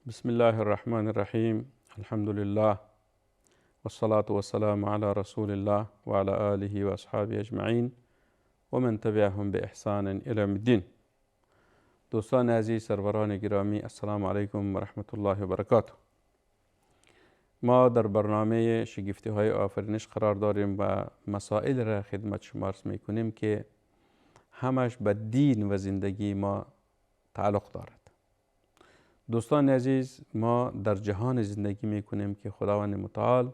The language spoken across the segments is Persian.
بسم الله الرحمن الرحیم. الحمد لله والصلاة والسلام على رسول الله وعلى آله وأصحابه أجمعین و من تبعهم بإحسان إلى يوم الدین. دوستان عزیز، سروران گرامی، السلام علیکم و رحمت الله و برکاته. ما در برنامه شگفتی های آفرینش قرار داریم و مسائل را خدمت شما عرض می کنیم که همش به دین و زندگی ما تعلق دارد. دوستان عزیز، ما در جهان زندگی می کنیم که خداوند متعال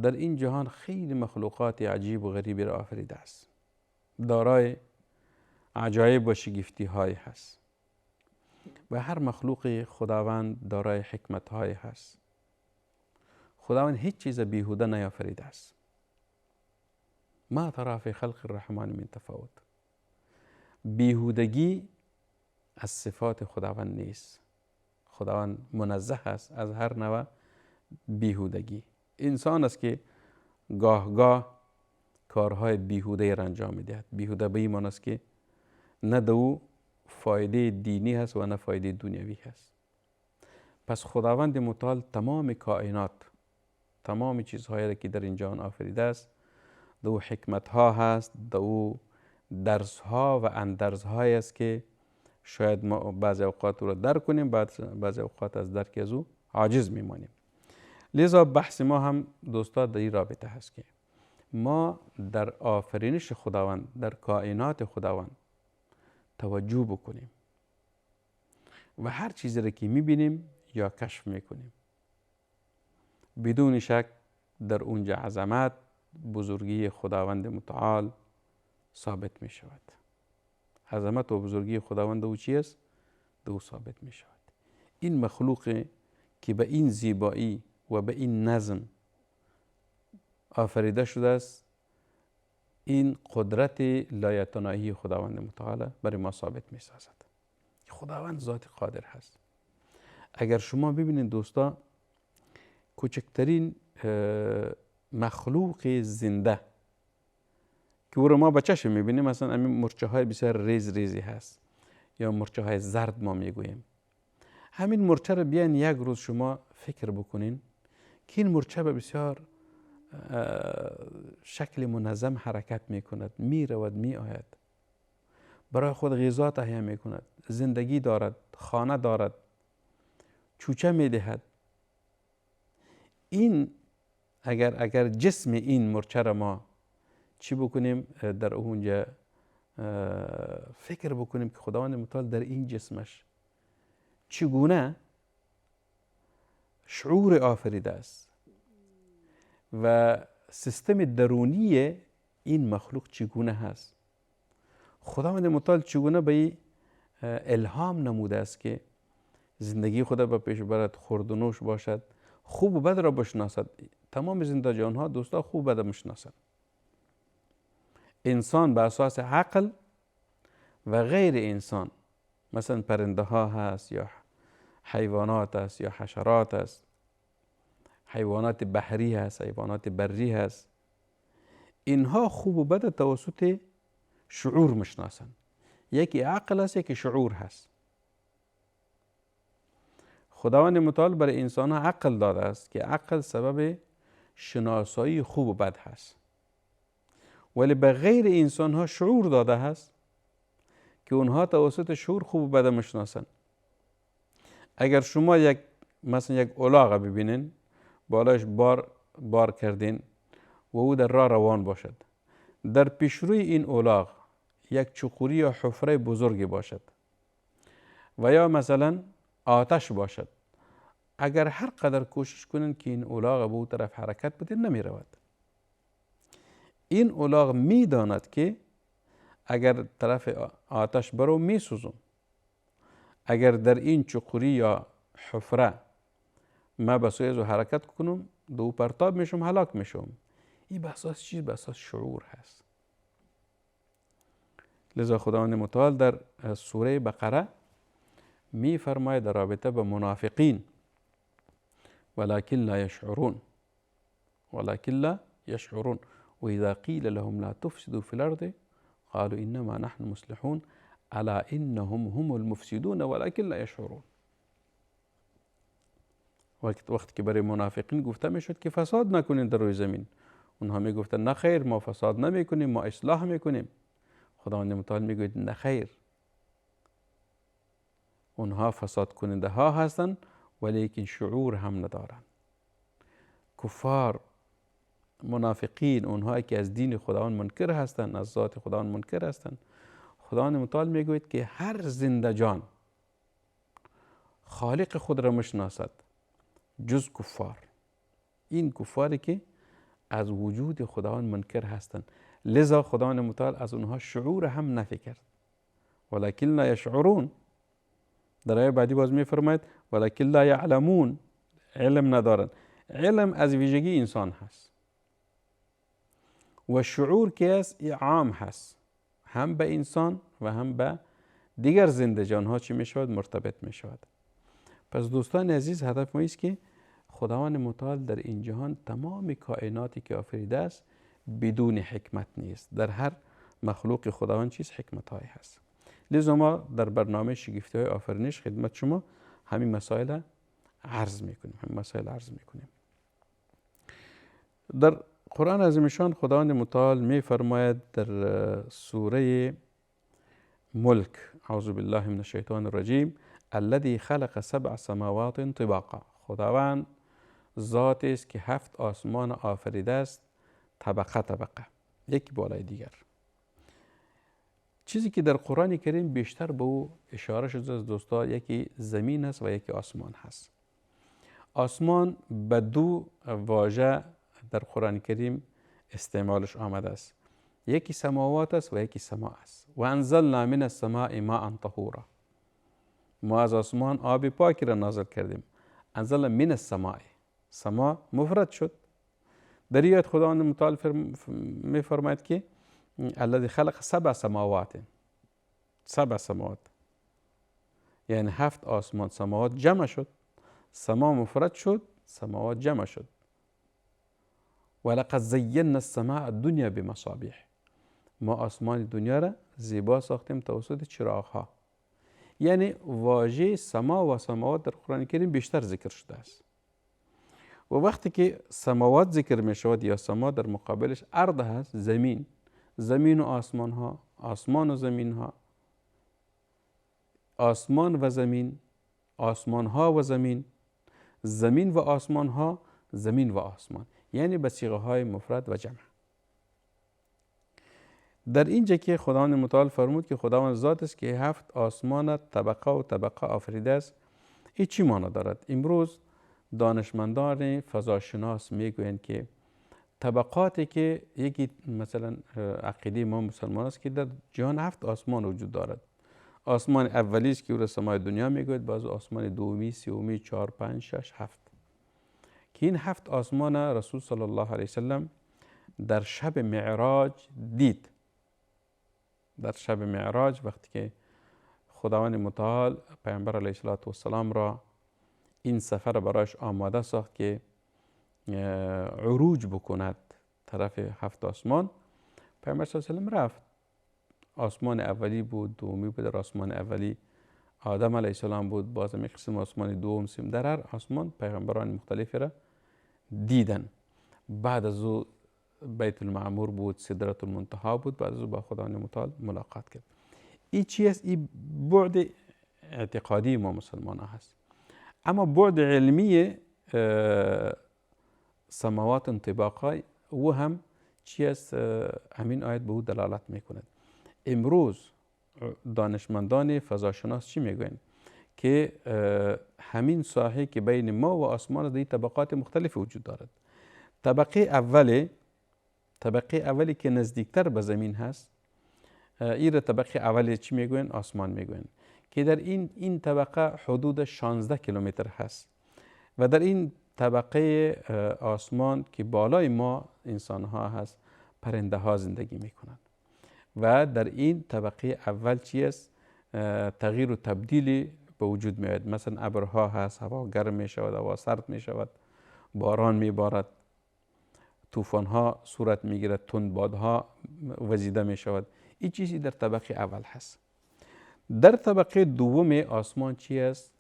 در این جهان خیلی مخلوقات عجیب و غریبی را آفریده است. دارای عجایب و شگفتی های هست و هر مخلوق خداوند دارای حکمت های هست. خداوند هیچ چیز بیهوده نیافریده است. ما ترى فی خلق الرحمن من تفاوت. بیهودگی از صفات خداوند نیست. خداوند منزه است از هر نوع بیهودگی. انسان است که گاه کارهای بیهوده را انجام میدهد. بیهوده به این معنی است که نه دو فایده دینی هست و نه فایده دنیوی هست. پس خداوند متعال تمام کائنات، تمام چیزهایی را که در این جهان آفریده است، دو حکمت ها هست، دو درس ها و اندرز هایی است که شاید ما بعضی اوقات او را درک کنیم، بعضی اوقات از درک از او عاجز میمانیم. لذا بحث ما هم دوستا در این رابطه هست که ما در آفرینش خداوند، در کائنات خداوند توجه بکنیم و هر چیزی را که میبینیم یا کشف میکنیم بدون شک در اونجا عظمت، بزرگی خداوند متعال ثابت می شود. عظمت و بزرگی خداوند او چی است؟ دو ثابت می شود. این مخلوق که به این زیبایی و به این نظم آفریده شده است، این قدرت لایتناهی خداوند متعال برای ما ثابت می سازد. خداوند ذات قادر هست. اگر شما ببینید دوستا، کوچکترین مخلوق زنده که او را ما به چشم میبینیم، مثلا همین مرچه های بسیار ریزی هست یا مرچه های زرد ما میگوییم. همین مرچه را بیاین یک روز شما فکر بکنین که این مرچه به بسیار شکل منظم حرکت میکند، میرود میآید، برای خود غذا تهیه میکند، زندگی دارد، خانه دارد، چوچه میدهد. این اگر جسم این مرچه را ما چی بکنیم، در اونجا فکر بکنیم که خداوند متعال در این جسمش چگونه شعور آفریده است و سیستم درونی این مخلوق چگونه هست. خداوند متعال چگونه به الهام نموده است که زندگی خدا به پیش برد، خورد و نوش باشد، خوب و بد را بشناسد. تمام زنده جان ها دوستا خوب و بد میشناسد. انسان به اساس عقل و غیر انسان، مثلا پرنده ها هست یا حیوانات هست یا حشرات هست، حیوانات بحری هست، حیوانات بری هست، اینها خوب و بد توسط شعور میشناسند. یکی عقل است، یکی شعور هست. خداوند متعال برای انسان ها عقل داده است که عقل سبب شناسایی خوب و بد هست، ولی به غیر انسان ها شعور داده است که اونها توسط شعور خوب و بد میشناسند. اگر شما مثلا یک الاغ ببینین، بالایش بار کردین و او در راه روان باشد، در پیشروی این الاغ یک چقوری یا حفره بزرگی باشد و یا مثلا آتش باشد، اگر هر قدر کوشش کنین که این الاغ به او طرف حرکت بده، نمی رود. این الاغ می داند که اگر طرف آتش برو می سوزم، اگر در این چقوری یا حفره ما به سوی حرکت کنم، دو پرتاب میشم، هلاک میشم. این به اساس چیز؟ به اساس شعور هست. لذا خداوند متعال در سوره بقره می فرماید در رابطه به منافقین: ولكن لا يشعرون، ولكن لا يشعرون و اذا قیل لهم لا تفسدوا في الارض قالوا انما نحن مصلحون الا انهم هم المفسدون ولكن لا يشعرون. وقتی که برای منافقین گفته میشد که فساد نکنین در روی زمین، اونها میگفتن نه خیر، ما فساد نمیکنیم، ما اصلاح میکنیم. خداوند متعال میگوید نه خیر، اونها فساد کننده ها هستن ولیکن شعور هم ندارن. کفار، منافقین، اونهایی که از دین خداوند منکر هستند، از ذات خداوند منکر هستند، خداوند متعال میگوید که هر زنده جان خالق خود را مشناسد جز کفار. این کفاری که از وجود خداوند منکر هستند، لذا خداوند متعال از اونها شعور هم نفی کرد. ولکن لا یشعرون. در آیه بعدی باز میفرماید ولکن لا یعلمون، علم ندارن. علم از ویژگی انسان هست و شعور که است عام هست، هم به انسان و هم به دیگر زنده جان ها چی می شود؟ مرتبط می شود. پس دوستان عزیز، هدف ما است که خداوند متعال در این جهان تمام کائناتی که آفریده است بدون حکمت نیست. در هر مخلوق خداوند چیز حکمت هایی هست. لذا ما در برنامه شگفتی های آفرینش خدمت شما همین مسائل عرض میکنیم. در قرآن عظیمشان خداوند متعال می فرماید در سوره ملک، اعوذ بالله من الشیطان الرجیم، الذی خلق 7 سماوات طباقا. خداوند ذاتی است که 7 آسمان آفریده است طبقه، یکی بالای دیگر. چیزی که در قرآن کریم بیشتر به او اشاره شده است دوستا، یکی زمین است و یکی آسمان هست. آسمان به 2 واژه در قرآن کریم استعمالش آمده است، یکی سماوات است و یکی سما است. و انزلنا من السماء ماء طهورا، ما از آسمان آب پاکی را نازل کردیم. انزلنا من السماء، سما مفرد شد. در آیت خداوند متعال می فرماید که الذی خلق 7 سماوات، 7 سماوات یعنی 7 آسمان. سماوات جمع شد، سما مفرد شد، سماوات جمع شد. ولقد زینا السماء الدنیا بمصابیح، ما آسمان دنیا را زیبا ساختیم توسط چراغ ها. یعنی واژه سما و سماوات در قرآن کریم بیشتر ذکر شده است. و وقتی که سماوات ذکر می شود یا سما، در مقابلش ارض هست، زمین. زمین و آسمان ها، آسمان و زمین ها، آسمان و زمین، آسمان ها و زمین، زمین و آسمان ها، زمین و آسمان، یعنی به صیغه های مفرد و جمع. در اینجا که خداوند متعال فرمود که خداوند ذات است که 7 آسمان طبقه و طبقه آفریده است، این چی معنی دارد؟ امروز دانشمندان فضاشناس میگویند که طبقاتی که یکی مثلا عقیده ما مسلمان است که در جهان 7 آسمان وجود دارد. آسمان اولی است که او را سمای دنیا میگوید، بعض آسمان دومی، سومی، 4، 5، 6، 7. که این 7 آسمان رسول صلی الله علیه وسلم در شب معراج دید. در شب معراج وقتی که خداوند متعال پیامبر علیه السلام را این سفر برایش آماده ساخت که عروج بکند طرف 7 آسمان، پیامبر صلی الله علیه وسلم رفت. آسمان اولی بود، دومی بود. در آسمان اولی آدم علیه السلام بود، باز می قسم آسمان دوم، سوم. در هر آسمان پیغمبران مختلفی را دیدن. بعد از او بیت المعمور بود، سدرة المنتهی بود. بعد از او با خداوند متعال ملاقات کرد. این چی است؟ این بعد اعتقادی ما مسلمان ها هست. اما بعد علمی سماوات طباقه او هم چی است؟ همین آیت به او دلالت میکند. امروز دانشمندان فضاشناس چی میگوین؟ که همین ساحه که بین ما و آسمان در طبقات مختلف وجود دارد. طبقه اولی که نزدیکتر به زمین هست، این را طبقه اولی چی میگوین؟ آسمان میگوین. که در این طبقه حدود 16 کیلومتر هست. و در این طبقه آسمان که بالای ما انسان ها هست، پرنده ها زندگی میکنند. و در این طبقه اول چی است؟ تغییر و تبدیلی به وجود میاد. مثلا ابرها هست، هوا گرم می شود، هوا سرد می شود، باران می بارد، طوفان ها صورت می گیرد، تندبادها وزیده می شود. این چیزی در طبقه اول هست. در طبقه دوم آسمان چی است؟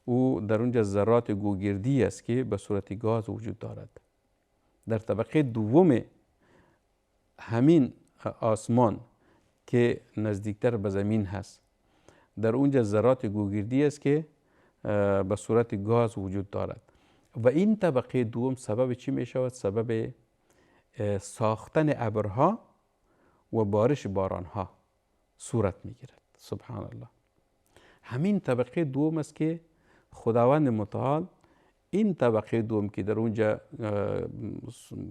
او در اونجا ذرات گوگردی است که به صورت گاز وجود دارد. در طبقه دوم همین آسمان که نزدیکتر به زمین هست، در اونجا ذرات گوگردی است که به صورت گاز وجود دارد و این طبقه دوم سبب چی می شود؟ سبب ساختن ابرها و بارش بارانها صورت می گیرد. سبحان الله. همین طبقه دوم است که خداوند متعال این طبقه دوم که در اونجا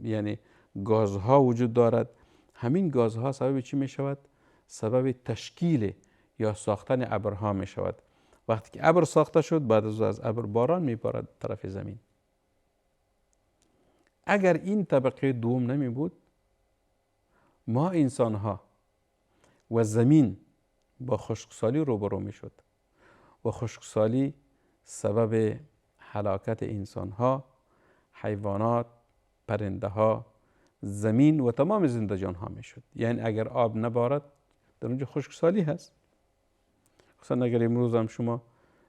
یعنی گازها وجود دارد، همین گازها سبب چی می شود؟ سبب تشکیل یا ساختن ابرها می شود. وقتی که ابر ساخته شد، بعد از ابر باران می بارد طرف زمین. اگر این طبقه دوم نمی بود، ما انسان ها و زمین با خشکسالی روبرو می شد و خشکسالی سبب هلاکت انسان ها، حیوانات، پرنده ها، زمین و تمام زنده جان ها می شد. یعنی اگر آب نبارد در اونجا خشکسالی هست. مثلا اگر امروز هم شما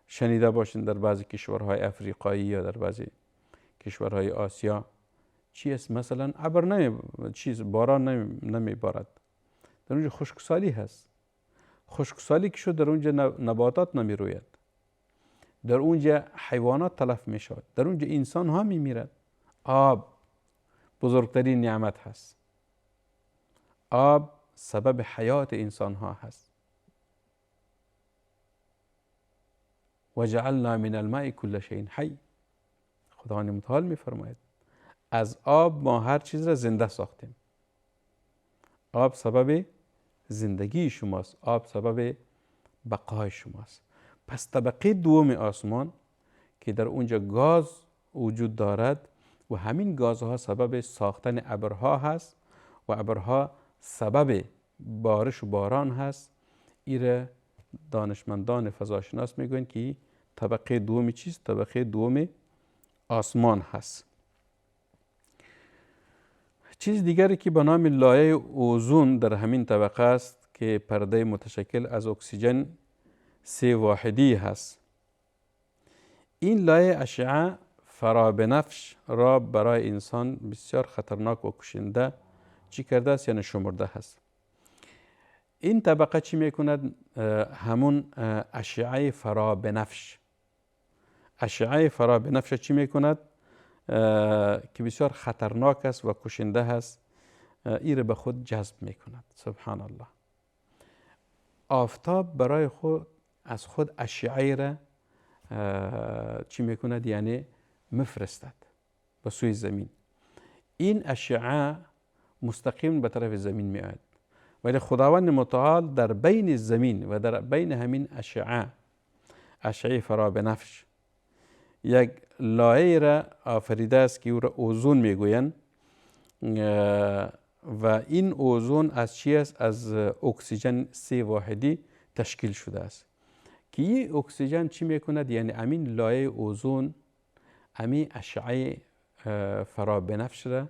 شنیده باشین در بعضی کشورهای افریقایی یا در بعضی کشورهای آسیا چی است؟ مثلا ابر باران نمی بارد، در اونجا خشکسالی هست. خشکسالی که شد در اونجا نباتات نمی روید، در اونجا حیوانات تلف می شود، در اونجا انسان ها می میرد. آب بزرگترین نعمت هست. آب سبب حیات انسان ها هست. و جعلنا من الماء كل شيء حی. خداوند متعال می فرماید از آب ما هر چیز را زنده ساختیم. آب سبب زندگی شماست، آب سبب بقای شماست. پس طبقه دوم آسمان که در اونجا گاز وجود دارد و همین گازها سبب ساختن ابرها هست و ابرها سبب بارش و باران هست. ایره دانشمندان فضاشناس میگوین که طبقه دوم چیست؟ طبقه دوم آسمان هست. چیز دیگری که به نام لایه اوزون در همین طبقه است که پرده متشکل از اکسیژن 3 واحدی هست. این لایه اشعه فرابنفش را برای انسان بسیار خطرناک و کشنده چی کرده است؟ یعنی شمرده هست. این طبقه چی میکند؟ همون اشعه فرابنفش. اشعه فرابنفش چی میکند؟ که بسیار خطرناک است و کشنده است، این به خود جذب میکند. سبحان الله. آفتاب برای خود از خود اشعه را چی میکند؟ یعنی مفرستد به سوی زمین. این اشعه مستقیم به طرف زمین میآید، ولی خداوند متعال در بین زمین و در بین همین اشعه فرابنفش یک لایه را آفریده است که او را اوزون میگویند و این اوزون از چی است؟ از اکسیژن 3 واحدی تشکیل شده است که این اکسیژن چی میکند؟ یعنی امین لایه اوزون امین اشعه فرابنفش را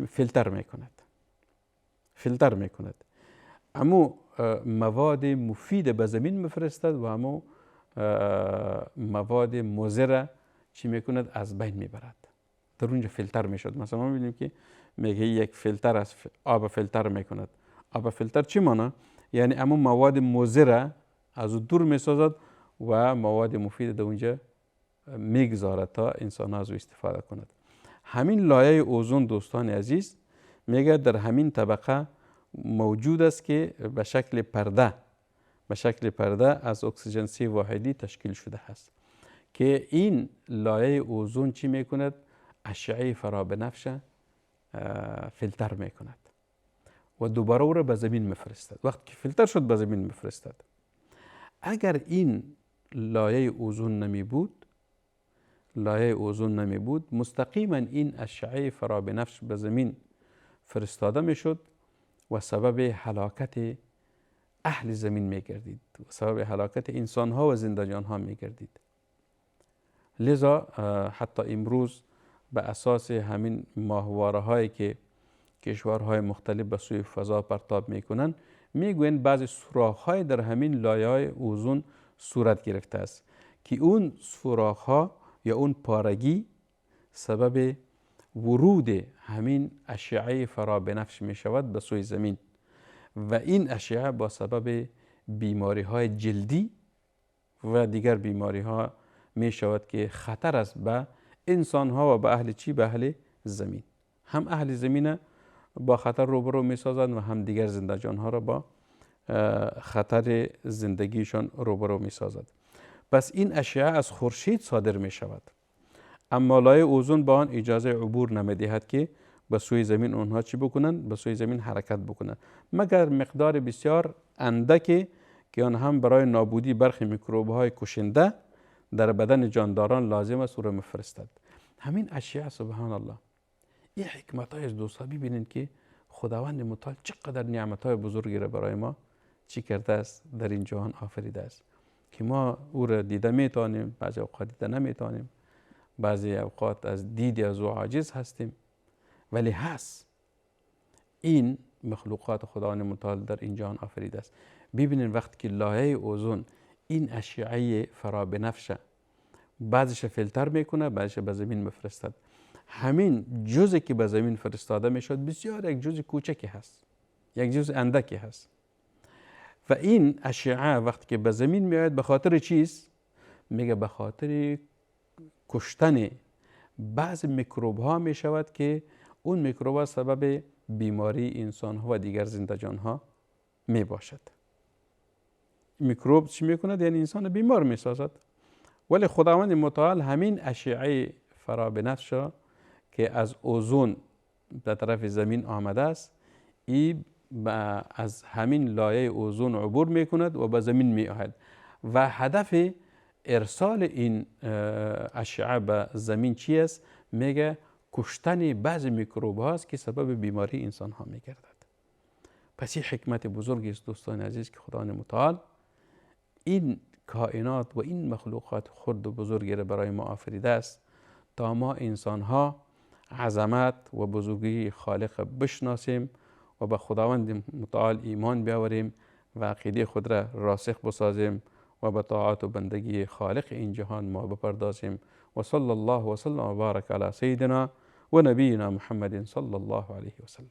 فیلتر میکند. امو مواد مفید به زمین مفرستد و امو مواد مضر چی میکند؟ از بین میبرد. در اونجا فیلتر میشد. مثلا ما میبینیم که میگه یک فیلتر از آب فیلتر میکند. آب فیلتر چی مانه؟ یعنی امو مواد مضر از دور میسازد و مواد مفید در اونجا میگذارد تا انسان از او استفاده کند. همین لایه اوزون دوستان عزیز میگه در همین طبقه موجود است که به شکل پرده از اکسیژن 3 واحدی تشکیل شده است که این لایه اوزون چی میکند؟ اشعه فرابنفش فیلتر میکند و دوباره او را به زمین میفرستد. وقتی که فیلتر شد به زمین میفرستد. اگر این لایه اوزون نمی بود مستقیما این اشعه فرابنفش به زمین فرستاده میشد و سبب هلاکت اهل زمین میگردید و سبب هلاکت انسان ها و زنده جان ها میگردید. لذا حتی امروز به اساس همین ماهواره هایی که کشورهای مختلف به سوی فضا پرتاب میکنن میگوین بعضی سوراخ های در همین لایه های اوزون صورت گرفته است که اون سوراخ ها یا اون پارگی سبب ورود همین اشعه فرابنفش می شود به سوی زمین و این اشعه با سبب بیماری های جلدی و دیگر بیماری ها می شود که خطر است به انسان ها و به اهل چی؟ به اهل زمین. هم اهل زمین با خطر روبرو می سازند و هم دیگر زنده جان ها را با خطر زندگیشان روبرو می سازد. پس این اشعه از خورشید صادر می شود، اما لایه اوزون با آن اجازه عبور نمی دهد که به سوی زمین اونها چی بکنند؟ به سوی زمین حرکت بکنند، مگر مقدار بسیار اندکی که آن هم برای نابودی برخی میکروب های کشنده در بدن جانداران لازم است او را میفرستد. همین اشیاء سبحان الله، این حکمت های از دوستا ببینید که خداوند متعال چقدر نعمت های بزرگی را برای ما چی کرده است، در این جهان آفریده است که ما او را دیده میتونیم، بعضی اوقات دیده نمیتونیم، بعضی اوقات از دید از او عاجز هستیم، ولی هست. این مخلوقات خداوند متعال در این جهان آفریده است. ببینید وقتی که لایه اوزون این اشعه فرابنفش بعضش فیلتر میکنه، بعضش به زمین میفرستد. همین جزئی که به زمین فرستاده میشد بسیار یک جزء کوچکی هست، یک جزء اندکی هست و این اشعه وقتی که به زمین میآید به خاطر چیست؟ میگه به خاطر کشتن بعض میکروب ها می شود که اون میکروب ها سبب بیماری انسان ها و دیگر زنده جان ها می باشد. میکروب چی میکند؟ یعنی انسان بیمار می سازد. ولی خداوند متعال همین اشعه فرابنفش را که از اوزون به طرف زمین آمده است، این از همین لایه اوزون عبور میکند و به زمین می آید و هدف ارسال این اشعه به زمین چی است؟ میگه کشتن بعض میکروب هاست که سبب بیماری انسان ها میگردد. پس این حکمت بزرگی است دوستان عزیز که خداوند متعال این کائنات و این مخلوقات خرد و بزرگی را برای ما آفریده است تا ما انسان ها عظمت و بزرگی خالق بشناسیم و به خداوند متعال ایمان بیاوریم و عقیده خود را راسخ بسازیم و به طاعت و بندگی خالق این جهان ما بپردازیم. و صلی الله و سلم و بارک علی سیدنا و نبینا محمد صلی الله علیه و سلم.